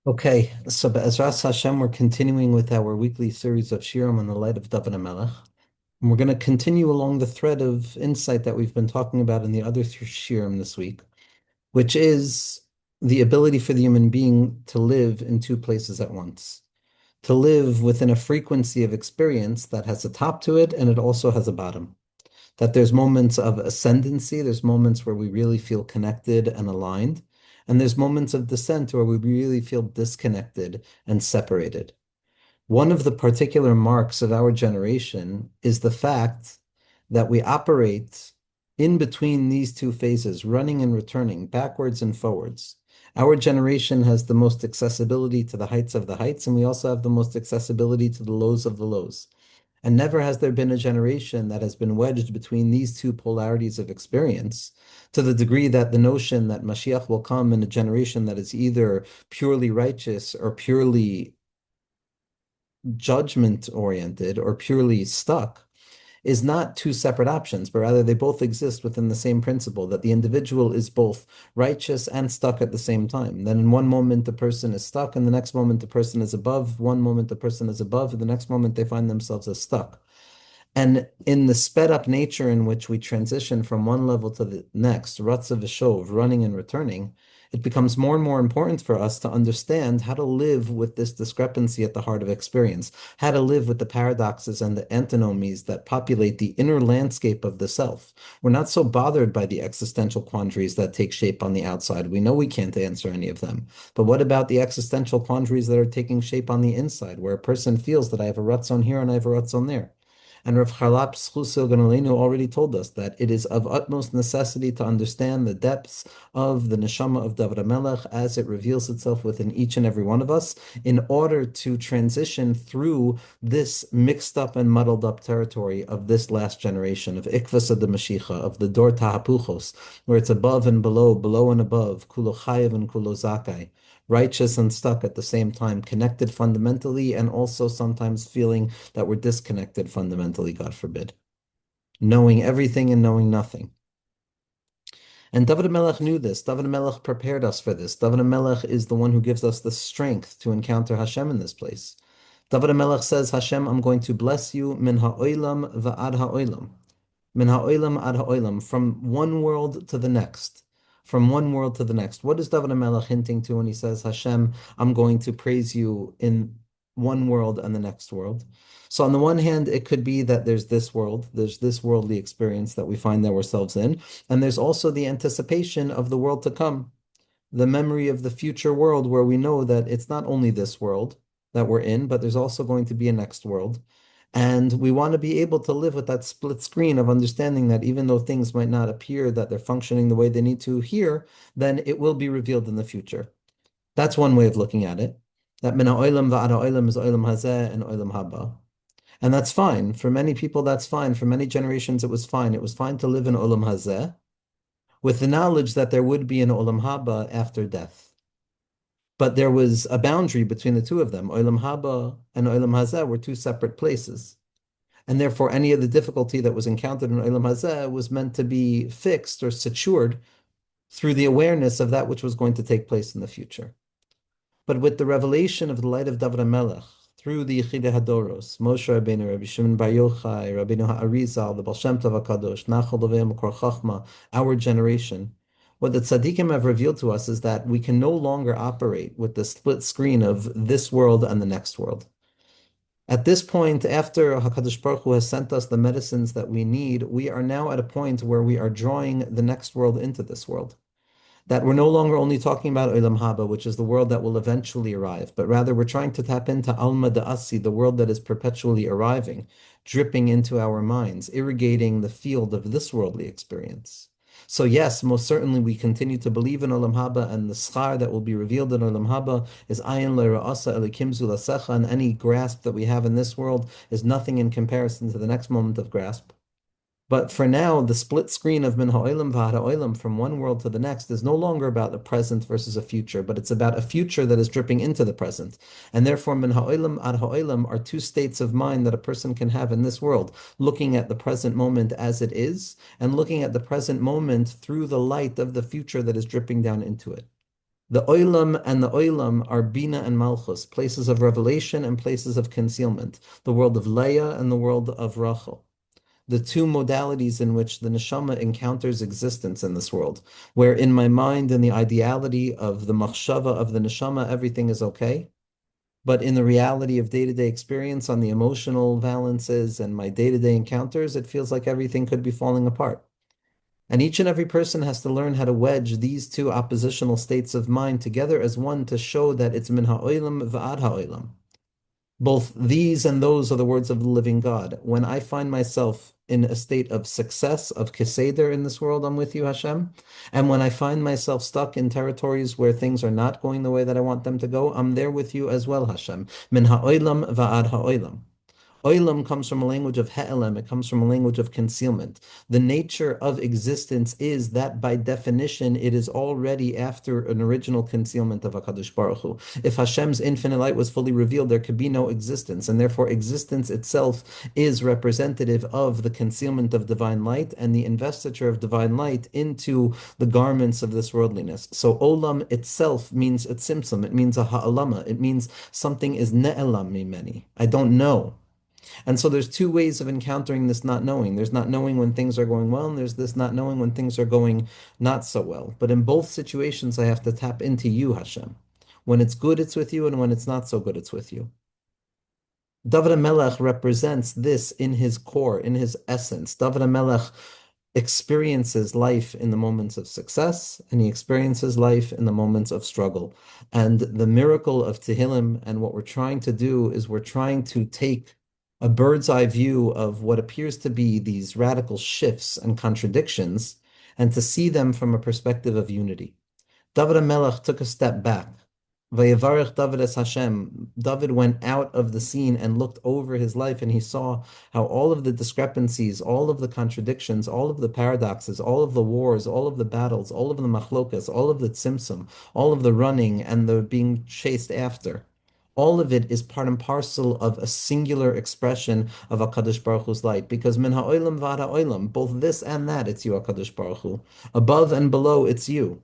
Okay, so Be'ezras Hashem, we're continuing with our weekly series of Shirim on the light of Dovid HaMelech. And we're going to continue along the thread of insight that we've been talking about in the other Shirim this week, which is the ability for the human being to live in two places at once, to live within a frequency of experience that has a top to it and it also has a bottom. That there's moments of ascendancy, there's moments where we really feel connected and aligned, and there's moments of descent where we really feel disconnected and separated. One of the particular marks of our generation is the fact that we operate in between these two phases, running and returning, backwards and forwards. Our generation has the most accessibility to the heights of the heights, and we also have the most accessibility to the lows of the lows. And never has there been a generation that has been wedged between these two polarities of experience to the degree that the notion that Mashiach will come in a generation that is either purely righteous or purely judgment oriented or purely stuck is not two separate options, but rather they both exist within the same principle that the individual is both righteous and stuck at the same time. Then in one moment the person is stuck, and the next moment the person is above, one moment the person is above, and the next moment they find themselves as stuck. And in the sped up nature in which we transition from one level to the next, ruts of a shov, running and returning, it becomes more and more important for us to understand how to live with this discrepancy at the heart of experience, how to live with the paradoxes and the antinomies that populate the inner landscape of the self. We're not so bothered by the existential quandaries that take shape on the outside. We know we can't answer any of them. But what about the existential quandaries that are taking shape on the inside, where a person feels that I have a ratzon here and I have a ratzon there? And Rav Charlap Zchus Elyon already told us that it is of utmost necessity to understand the depths of the neshama of Dovid HaMelech as it reveals itself within each and every one of us in order to transition through this mixed up and muddled up territory of this last generation, of Ikvas of the Mashiach, of the Dor Tahapuchos, where it's above and below, below and above, Kulo Chayev and Kulo Zakai, righteous and stuck at the same time, connected fundamentally, and also sometimes feeling that we're disconnected fundamentally, God forbid, knowing everything and knowing nothing. And David HaMelech knew this. David HaMelech prepared us for this. David HaMelech is the one who gives us the strength to encounter Hashem in this place. David HaMelech says, Hashem, I'm going to bless you min ha'olam va'ad ha'olam. Min ha'olam ad ha'olam, from one world to the next. From one world to the next. What is David HaMelech hinting to when he says, Hashem, I'm going to praise you in one world and the next world? So on the one hand, it could be that there's this world, there's this worldly experience that we find ourselves in, and there's also the anticipation of the world to come, the memory of the future world where we know that it's not only this world that we're in, but there's also going to be a next world. And we want to be able to live with that split screen of understanding that even though things might not appear that they're functioning the way they need to here, then it will be revealed in the future. That's one way of looking at it. That min ha'olam va'ad ha'olam is olam hazeh and olam haba. And that's fine. For many people, that's fine. For many generations, it was fine. It was fine to live in olam hazeh with the knowledge that there would be an olam haba after death. But there was a boundary between the two of them. Olam haba and olam hazeh were two separate places. And therefore, any of the difficulty that was encountered in olam hazeh was meant to be fixed or secured through the awareness of that which was going to take place in the future. But with the revelation of the light of David HaMelech, through the Yechidei Hadoros, Moshe Rabbeinu, Rabbi Shimon Bar Yochai, Rabbeinu HaArizal, the Baal Shem Tov HaKadosh, Nachal Lovei Makor Chachma, our generation, what the tzaddikim have revealed to us is that we can no longer operate with the split screen of this world and the next world. At this point, after HaKadosh Baruch Hu has sent us the medicines that we need, we are now at a point where we are drawing the next world into this world. That we're no longer only talking about Olam Haba, which is the world that will eventually arrive, but rather we're trying to tap into Alma Da'asi, the world that is perpetually arriving, dripping into our minds, irrigating the field of this worldly experience. So yes, most certainly we continue to believe in Olam Haba, and the schar that will be revealed in Olam Haba is Ayin Le'Ra'asa Elikim Zulasecha, and any grasp that we have in this world is nothing in comparison to the next moment of grasp. But for now, the split screen of min ha'olam v'ad ha'olam from one world to the next is no longer about the present versus a future, but it's about a future that is dripping into the present. And therefore, min ha'olam ad ha'olam are two states of mind that a person can have in this world, looking at the present moment as it is, and looking at the present moment through the light of the future that is dripping down into it. The oilam and the oilam are bina and malchus, places of revelation and places of concealment, the world of Leah and the world of Rachel, the two modalities in which the neshama encounters existence in this world, where in my mind, in the ideality of the machshava of the neshama, everything is okay. But in the reality of day-to-day experience on the emotional valances and my day-to-day encounters, it feels like everything could be falling apart. And each and every person has to learn how to wedge these two oppositional states of mind together as one to show that it's min ha'olam v'ad ha'olam. Both these and those are the words of the living God. When I find myself in a state of success, of keseder in this world, I'm with you, Hashem. And when I find myself stuck in territories where things are not going the way that I want them to go, I'm there with you as well, Hashem. Min ha'olam va'ad ha'olam. Oilam comes from a language of he'elem, it comes from a language of concealment. The nature of existence is that by definition it is already after an original concealment of HaKadosh Baruch Hu. If Hashem's infinite light was fully revealed, there could be no existence, and therefore existence itself is representative of the concealment of divine light and the investiture of divine light into the garments of this worldliness. So olam itself means a tzimtzum, it means a ha'alama, it means something is ne'elam mimeni. I don't know. And so there's two ways of encountering this not knowing. There's not knowing when things are going well, and there's this not knowing when things are going not so well. But in both situations, I have to tap into you, Hashem. When it's good, it's with you, and when it's not so good, it's with you. Dovid HaMelech represents this in his core, in his essence. Dovid HaMelech experiences life in the moments of success, and he experiences life in the moments of struggle. And the miracle of Tehillim and what we're trying to do is we're trying to take a bird's eye view of what appears to be these radical shifts and contradictions, and to see them from a perspective of unity. David HaMelech took a step back. Vayevarech David es Hashem. David went out of the scene and looked over his life, and he saw how all of the discrepancies, all of the contradictions, all of the paradoxes, all of the wars, all of the battles, all of the machlokas, all of the tzimtzum, all of the running and the being chased after, all of it is part and parcel of a singular expression of HaKadosh Baruch Hu's light. Because min ha'olam v'ad ha'olam, both this and that, it's you, HaKadosh Baruch Hu. Above and below, it's you.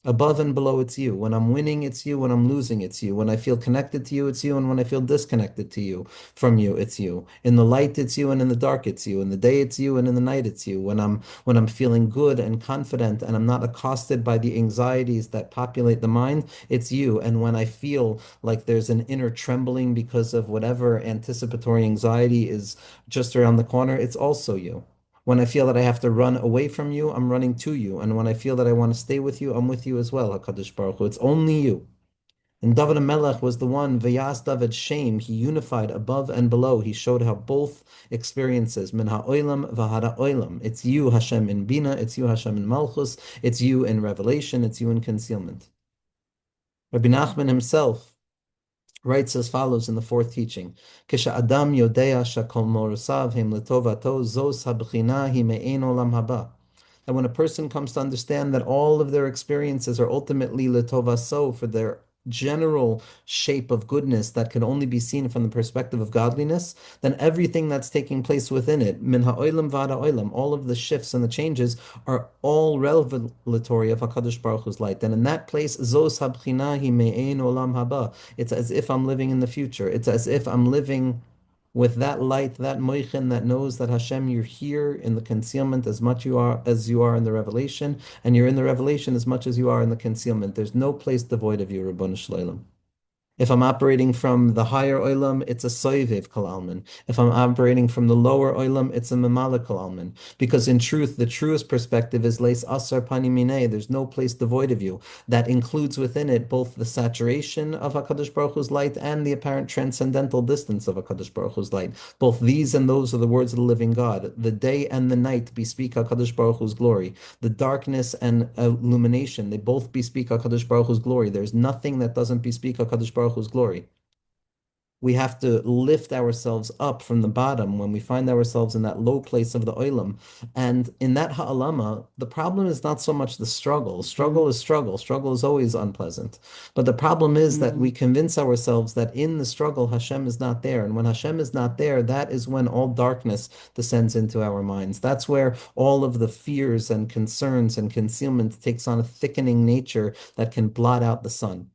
Above and below, it's you. When I'm winning, it's you. When I'm losing, it's you. When I feel connected to you, it's you. And when I feel disconnected to you, from you, it's you. In the light, it's you. And in the dark, it's you. In the day, it's you. And in the night, it's you. When I'm feeling good and confident and I'm not accosted by the anxieties that populate the mind, it's you. And when I feel like there's an inner trembling because of whatever anticipatory anxiety is just around the corner, it's also you. When I feel that I have to run away from you, I'm running to you. And when I feel that I want to stay with you, I'm with you as well, HaKadosh Baruch Hu. It's only you. And David HaMelech was the one, Vayas David Shem, he unified above and below. He showed how both experiences, min ha'olam v'hada olam. It's you, Hashem, in Bina, it's you, Hashem, in Malchus, it's you in Revelation, it's you in concealment. Rabbi Nachman himself writes as follows in the fourth teaching: Adam yodea shakol morasav hem letovato zos habchina hi me'en olam haba. That when a person comes to understand that all of their experiences are ultimately letovaso, for their general shape of goodness that can only be seen from the perspective of godliness, then everything that's taking place within it, min ha'olam v'ad ha'olam, all of the shifts and the changes are all revelatory of HaKadosh Baruch Hu's light. And in that place, zos habchina hi me'en olam haba. It's as if I'm living in the future. It's as if I'm living with that light, that moichin that knows that Hashem, you're here in the concealment as much as you are in the revelation, and you're in the revelation as much as you are in the concealment. There's no place devoid of you, Rabbanu Shloim. If I'm operating from the higher oilam, it's a soivev kalalman. If I'm operating from the lower oilam, it's a memala kalalman. Because in truth, the truest perspective is leis asar pani minei. There's no place devoid of you. That includes within it both the saturation of HaKadosh Baruch Hu's light and the apparent transcendental distance of HaKadosh Baruch Hu's light. Both these and those are the words of the living God. The day and the night bespeak HaKadosh Baruch Hu's glory. The darkness and illumination, they both bespeak HaKadosh Baruch Hu's glory. There's nothing that doesn't bespeak HaKadosh Baruch Hu's glory. We have to lift ourselves up from the bottom when we find ourselves in that low place of the oilam. And in that ha'alama, the problem is not so much the struggle. Struggle is struggle. Struggle is always unpleasant. But the problem is that we convince ourselves that in the struggle, Hashem is not there. And when Hashem is not there, that is when all darkness descends into our minds. That's where all of the fears and concerns and concealment takes on a thickening nature that can blot out the sun.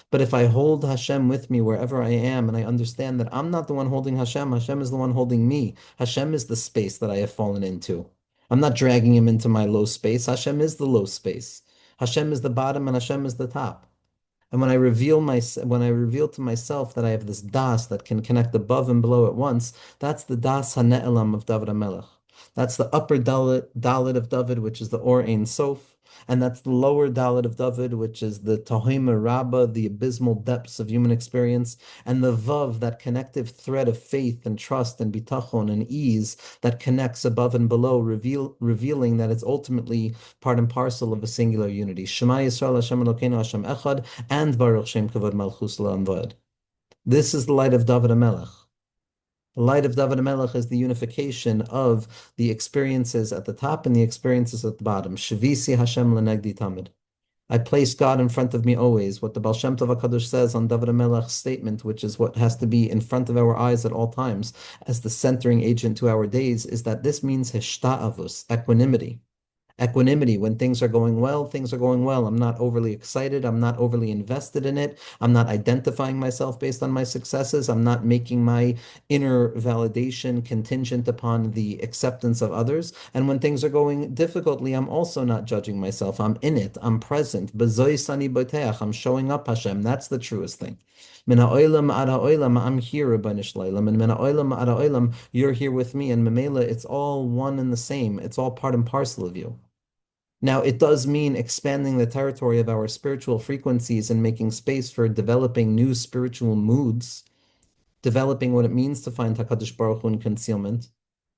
But if I hold Hashem with me wherever I am, and I understand that I'm not the one holding Hashem, Hashem is the one holding me. Hashem is the space that I have fallen into. I'm not dragging him into my low space. Hashem is the low space. Hashem is the bottom and Hashem is the top. And when I reveal to myself that I have this das that can connect above and below at once, that's the das hane'elam of David HaMelech. That's the upper dalit of David, which is the Or Ein Sof, and that's the lower dalit of David, which is the Tohima Rabbah, the abysmal depths of human experience, and the Vav, that connective thread of faith and trust and bitachon and ease that connects above and below, revealing that it's ultimately part and parcel of a singular unity. Shema Yisrael Hashem Elokeinu Hashem Echad, and Baruch Shem Kavod Malchus La'am Va'ed. This is the light of David HaMelech. The light of Dovid HaMelech is the unification of the experiences at the top and the experiences at the bottom. Shavisi Hashem lenegdi tamid. I place God in front of me always. What the Baal Shem Tov HaKadosh says on Dovid HaMelech's statement, which is what has to be in front of our eyes at all times as the centering agent to our days, is that this means hishta'avus, equanimity. Equanimity, when things are going well, things are going well. I'm not overly excited. I'm not overly invested in it. I'm not identifying myself based on my successes. I'm not making my inner validation contingent upon the acceptance of others. And when things are going difficultly, I'm also not judging myself. I'm in it. I'm present. I'm showing up, Hashem. That's the truest thing. Mina oilam ada oilam, I'm here, Rabbanu Shleilam, and mina oilam ada oilam, you're here with me, and memela, it's all one and the same. It's all part and parcel of you. Now, it does mean expanding the territory of our spiritual frequencies and making space for developing new spiritual moods, developing what it means to find HaKadosh Baruch Hu in concealment,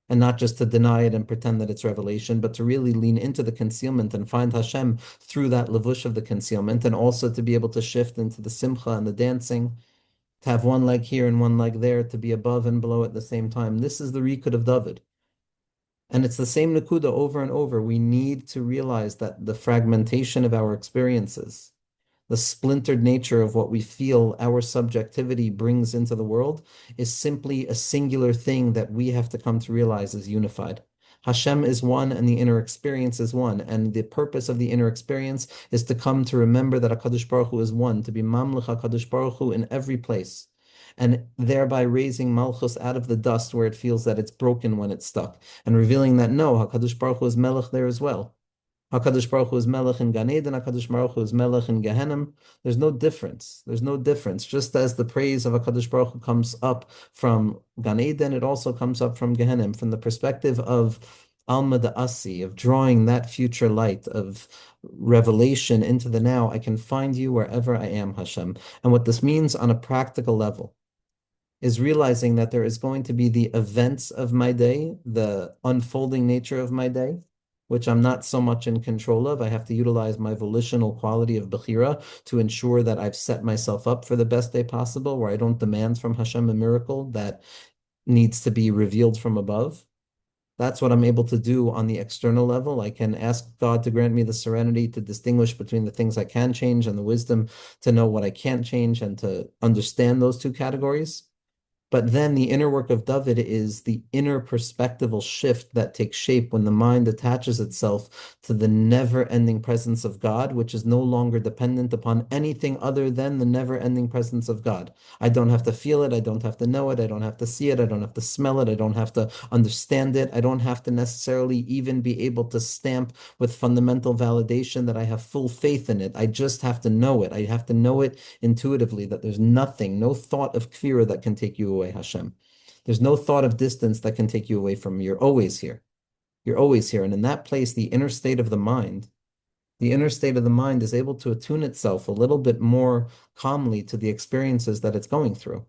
and not just to deny it and pretend that it's revelation, but to really lean into the concealment and find Hashem through that levush of the concealment, and also to be able to shift into the simcha and the dancing, to have one leg here and one leg there, to be above and below at the same time. This is the Rikud of David. And it's the same Nakuda over and over. We need to realize that the fragmentation of our experiences, the splintered nature of what we feel our subjectivity brings into the world, is simply a singular thing that we have to come to realize is unified. Hashem is one and the inner experience is one. And the purpose of the inner experience is to come to remember that HaKadosh Baruch Hu is one, to be Mamlech HaKadosh Baruch Hu in every place, and thereby raising Malchus out of the dust where it feels that it's broken when it's stuck, and revealing that no, HaKadosh Baruch Hu is Melech there as well. HaKadosh Baruch Hu is Melech in Gan Eden, HaKadosh Baruch Hu is Melech in Gehenim. There's no difference. There's no difference. Just as the praise of HaKadosh Baruch Hu comes up from Gan Eden, it also comes up from Gehenim, from the perspective of Alma Da'asi, of drawing that future light of revelation into the now. I can find you wherever I am, Hashem. And what this means on a practical level is realizing that there is going to be the events of my day, the unfolding nature of my day, which I'm not so much in control of. I have to utilize my volitional quality of Bechira to ensure that I've set myself up for the best day possible, where I don't demand from Hashem a miracle that needs to be revealed from above. That's what I'm able to do on the external level. I can ask God to grant me the serenity to distinguish between the things I can change and the wisdom to know what I can't change and to understand those two categories. But then the inner work of Dovid is the inner perspectival shift that takes shape when the mind attaches itself to the never-ending presence of God, which is no longer dependent upon anything other than the never-ending presence of God. I don't have to feel it, I don't have to know it, I don't have to see it, I don't have to smell it, I don't have to understand it, I don't have to necessarily even be able to stamp with fundamental validation that I have full faith in it. I just have to know it. I have to know it intuitively, that there's nothing, no thought of kfira that can take you away, Hashem. There's no thought of distance that can take you away from me. You're always here. You're always here. And in that place, the inner state of the mind is able to attune itself a little bit more calmly to the experiences that it's going through.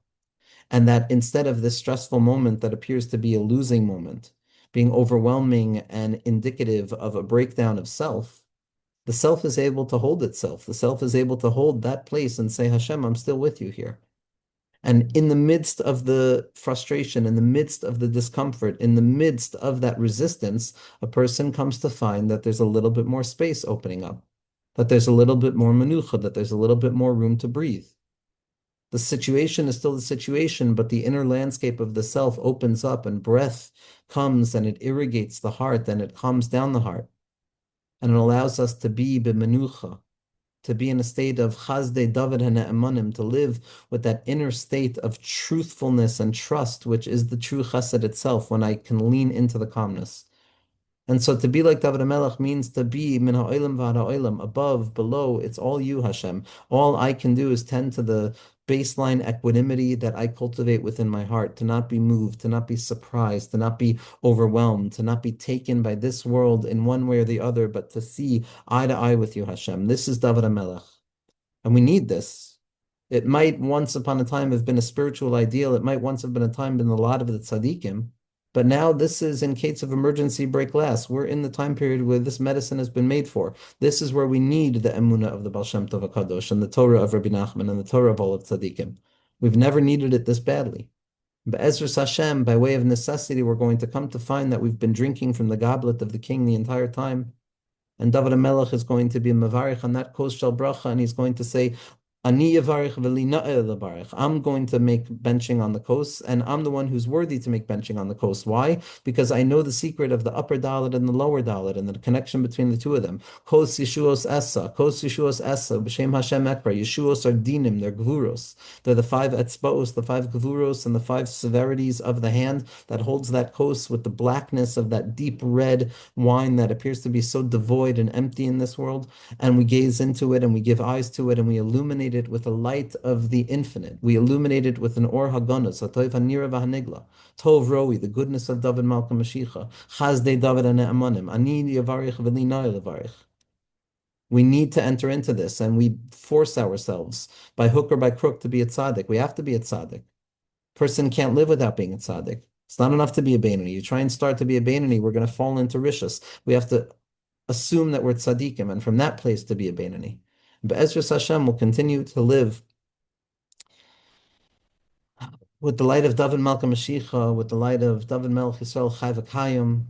And that instead of this stressful moment that appears to be a losing moment, being overwhelming and indicative of a breakdown of self, the self is able to hold itself. The self is able to hold that place and say, Hashem, I'm still with you here. And in the midst of the frustration, in the midst of the discomfort, in the midst of that resistance, a person comes to find that there's a little bit more space opening up, that there's a little bit more manucha, that there's a little bit more room to breathe. The situation is still the situation, but the inner landscape of the self opens up and breath comes and it irrigates the heart and it calms down the heart. And it allows us to be b'menucha, to be in a state of chazdei Dovid hane'emanim, to live with that inner state of truthfulness and trust, which is the true chesed itself, when I can lean into the calmness. And so to be like David HaMelech means to be min ha'olam v'ad ha'olam, above, below, it's all you, Hashem. All I can do is tend to the baseline equanimity that I cultivate within my heart, to not be moved, to not be surprised, to not be overwhelmed, to not be taken by this world in one way or the other, but to see eye to eye with you, Hashem. This is David HaMelech. And we need this. It might once upon a time have been a spiritual ideal. It might once have been a time in a lot of the tzaddikim. But now this is in case of emergency break glass. We're in the time period where this medicine has been made for. This is where we need the emunah of the Baal Shem Tov HaKadosh and the Torah of Rabbi Nachman and the Torah of all of tzaddikim. We've never needed it this badly. Be'ezras Hashem, by way of necessity, we're going to come to find that we've been drinking from the goblet of the king the entire time. And David HaMelech is going to be mavarich on that kos shel bracha, and he's going to say, Ani yavarich v'li na'eh levarich. I'm going to make benching on the kos, and I'm the one who's worthy to make benching on the kos. Why? Because I know the secret of the upper dalet and the lower dalet, and the connection between the two of them. Kos yeshuos essa, b'shem Hashem ekra. Yeshuos are dinim, they're gvuros. They're the five etzbaos, the five gvuros, and the five severities of the hand that holds that kos with the blackness of that deep red wine that appears to be so devoid and empty in this world. And we gaze into it, and we give eyes to it, and we illuminate it with the light of the infinite. We illuminate it with an or hagonos, Tov hanira v'hanigla, Tov roi, the goodness of David Malka Mashiach, Chazdei David hane'emanim, Ani yavarich v'li na'eh levarich. We need to enter into this, and we force ourselves by hook or by crook to be a tzaddik. We have to be a tzaddik. Person can't live without being a tzaddik. It's not enough to be a Beinoni. You try and start to be a Beinoni, we're going to fall into rishus. We have to assume that we're tzaddikim, and from that place to be a Beinoni. Be'ezras Hashem will continue to live with the light of David Malka Mashiach, with the light of David Melech Yisrael Chai V'Kayim,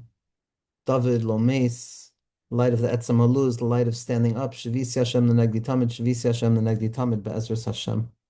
David Lomeis, the light of the Etzem Haluz, the light of standing up, Shavisi Hashem L'Negdi Tamid, Shavisi Hashem L'Negdi Tamid, Be'ezras Hashem.